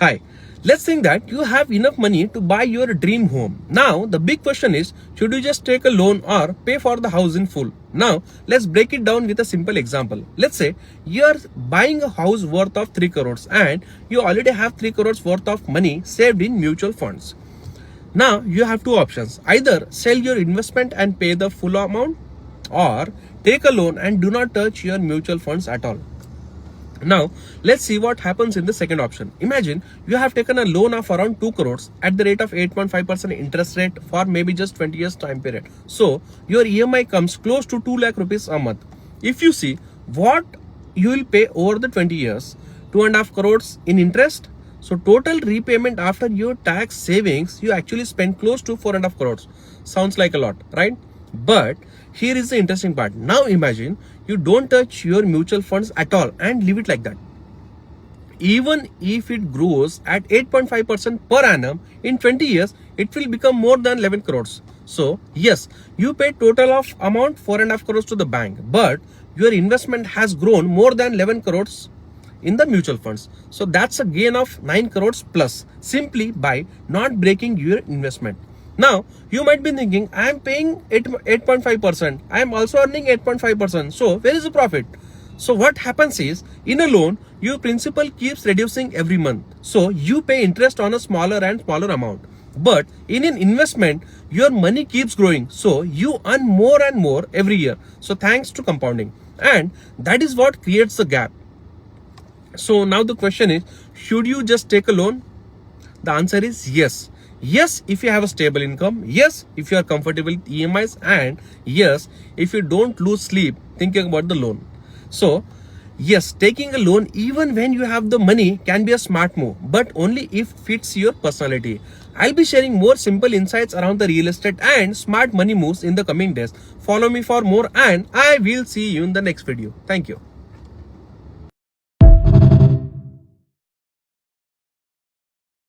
Hi, let's think that you have enough money to buy your dream home. Now, the big question is, should you just take a loan or pay for the house in full? Now, let's break it down with a simple example. Let's say you're buying a house worth of 3 crores and you already have 3 crores worth of money saved in mutual funds. Now, you have two options. Either sell your investment and pay the full amount, or take a loan and do not touch your mutual funds at all. Now, let's see what happens in the second option. Imagine you have taken a loan of around 2 crores at the rate of 8.5% interest rate for maybe just 20 years time period. So, your EMI comes close to 2 lakh rupees a month. If you see what you will pay over the 20 years, 2.5 crores in interest. So, total repayment after your tax savings, you actually spend close to 4.5 crores. Sounds like a lot, right? But here is the interesting part. Now imagine you don't touch your mutual funds at all and leave it like that. Even if it grows at 8.5% per annum in 20 years, it will become more than 11 crores. So yes, you pay total of amount 4.5 crores to the bank, but your investment has grown more than 11 crores in the mutual funds. So that's a gain of 9 crores plus simply by not breaking your investment. Now, you might be thinking, I am paying 8.5%. I am also earning 8.5%. So, where is the profit? So, what happens is, in a loan, your principal keeps reducing every month. So, you pay interest on a smaller and smaller amount. But in an investment, your money keeps growing. So, you earn more and more every year. So, thanks to compounding. And that is what creates the gap. So, now the question is, should you just take a loan? The answer is yes. Yes, if you have a stable income. Yes, if you are comfortable with EMIs. And yes, if you don't lose sleep thinking about the loan. So, yes, taking a loan even when you have the money can be a smart move, but only if it fits your personality. I'll be sharing more simple insights around the real estate and smart money moves in the coming days. Follow me for more and I will see you in the next video. Thank you.